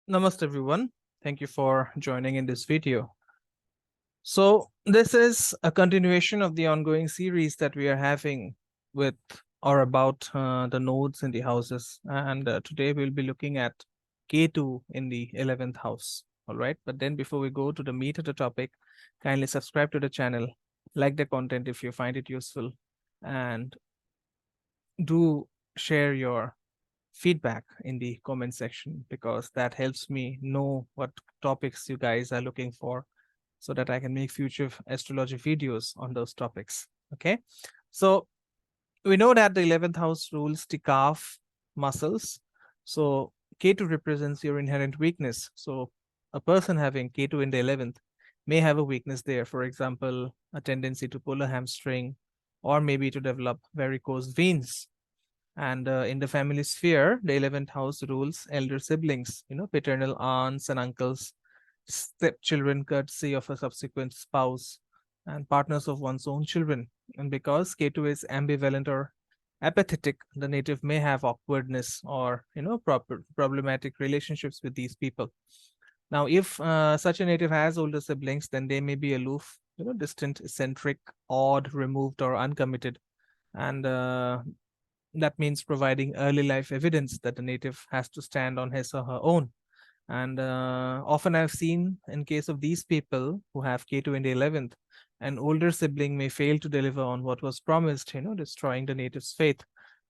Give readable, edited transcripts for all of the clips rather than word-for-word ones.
Namaste everyone. Thank you for joining in this video. So this is a continuation of the ongoing series that we are having with or about the nodes in the houses. And today we'll be looking at Ketu in the 11th house. All right. But then before we go to the meat of the topic, kindly subscribe to the channel, like the content if you find it useful, and do share your feedback in the comment section because that helps me know what topics you guys are looking for so that I can make future astrology videos on those topics. Okay. So we know that the 11th house rules the calf muscles. So Ketu represents your inherent weakness. So a person having Ketu in the 11th may have a weakness there. For example, a tendency to pull a hamstring or maybe to develop varicose veins. And in the family sphere, the 11th house rules elder siblings, paternal aunts and uncles, stepchildren courtesy of a subsequent spouse, and partners of one's own children. And because Ketu is ambivalent or apathetic, the native may have awkwardness or, problematic relationships with these people. Now, if such a native has older siblings, then they may be aloof, distant, eccentric, odd, removed, or uncommitted. And that means providing early life evidence that the native has to stand on his or her own. And often I've seen in case of these people who have Ketu in the 11th, an older sibling may fail to deliver on what was promised, destroying the native's faith.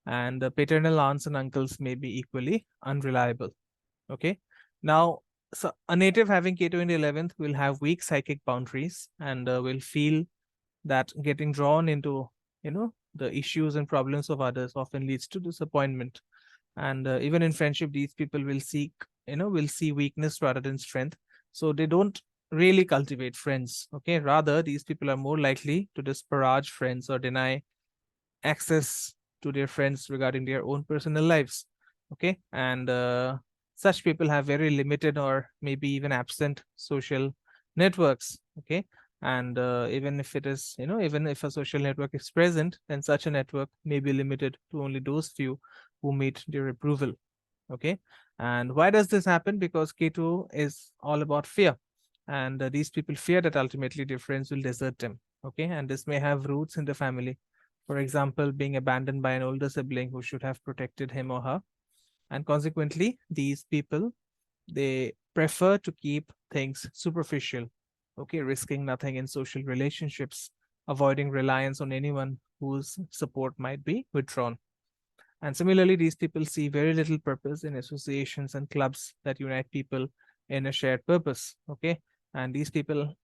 And the paternal aunts and uncles may be equally unreliable. Okay. Now, so a native having Ketu in the 11th will have weak psychic boundaries and will feel that getting drawn into, the issues and problems of others often leads to disappointment. And even in friendship, these people will see weakness rather than strength. So they don't really cultivate friends. Okay. Rather, these people are more likely to disparage friends or deny access to their friends regarding their own personal lives. Okay. And such people have very limited or maybe even absent social networks. Okay. And even if it is, even if a social network is present, then such a network may be limited to only those few who meet their approval. Okay. And why does this happen? Because Ketu is all about fear. And these people fear that ultimately their friends will desert them. Okay. And this may have roots in the family. For example, being abandoned by an older sibling who should have protected him or her. And consequently, these people, they prefer to keep things superficial. Okay. Risking nothing in social relationships, avoiding reliance on anyone whose support might be withdrawn. And similarly, these people see very little purpose in associations and clubs that unite people in a shared purpose. Okay. And these people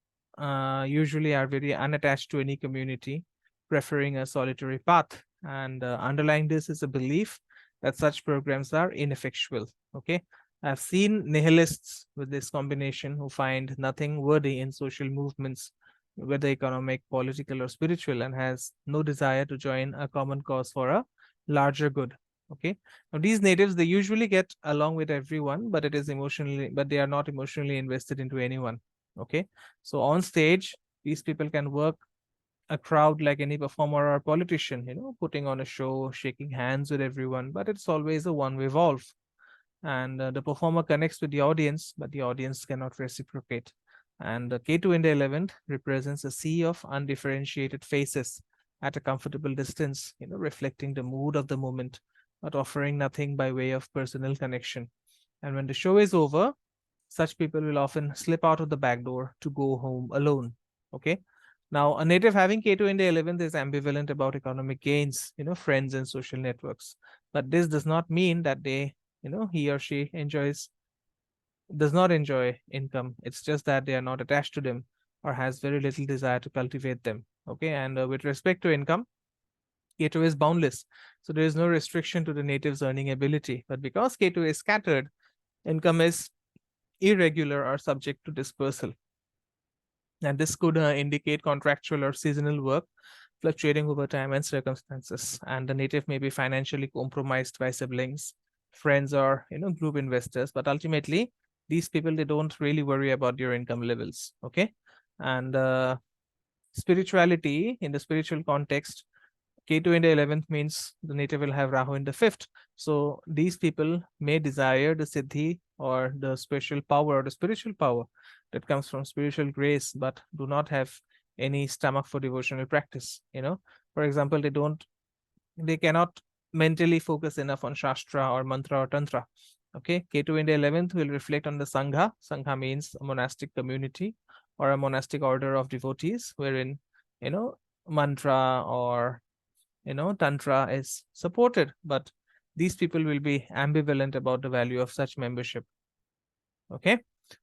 usually are very unattached to any community, preferring a solitary path. And underlying this is a belief that such programs are ineffectual. Okay. I've seen nihilists with this combination who find nothing worthy in social movements, whether economic, political, or spiritual, and has no desire to join a common cause for a larger good. Okay. Now these natives, they usually get along with everyone, but they are not emotionally invested into anyone. Okay. So on stage, these people can work a crowd like any performer or politician, putting on a show, shaking hands with everyone, but it's always a one-way valve. And the performer connects with the audience, but the audience cannot reciprocate. And the Ketu in the 11th represents a sea of undifferentiated faces at a comfortable distance, reflecting the mood of the moment, but offering nothing by way of personal connection. And when the show is over, such people will often slip out of the back door to go home alone. Okay. Now, a native having Ketu in the 11th is ambivalent about economic gains, friends and social networks. But this does not mean that he or she does not enjoy income. It's just that they are not attached to them or has very little desire to cultivate them. Okay. And with respect to income, Ketu is boundless. So there is no restriction to the native's earning ability. But because Ketu is scattered, income is irregular or subject to dispersal. And this could indicate contractual or seasonal work fluctuating over time and circumstances. And the native may be financially compromised by siblings, friends, or group investors. But ultimately, these people, they don't really worry about your income levels. Okay. And spirituality, in the spiritual context, Ketu in the 11th means the native will have Rahu in the 5th. So these people may desire the siddhi or the special power or the spiritual power that comes from spiritual grace, but do not have any stomach for devotional practice. For example, they cannot mentally focus enough on Shastra or Mantra or Tantra. Okay, Ketu in the 11th will reflect on the Sangha. Sangha means a monastic community or a monastic order of devotees, wherein, mantra or, Tantra is supported, but these people will be ambivalent about the value of such membership. Okay,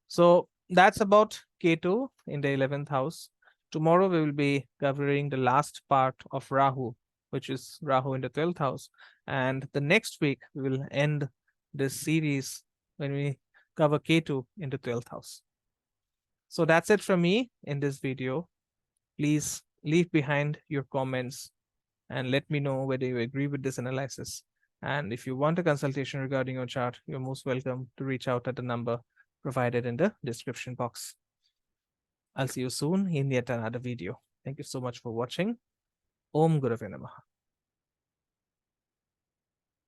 so that's about Ketu in the 11th house. Tomorrow we will be covering the last part of Rahu, which is Rahu in the 12th house. And the next week we will end this series when we cover Ketu in the 12th house. So that's it from me in this video. Please leave behind your comments and let me know whether you agree with this analysis. And if you want a consultation regarding your chart, you're most welcome to reach out at the number provided in the description box. I'll see you soon in yet another video. Thank you so much for watching. Om Gurave Namaha.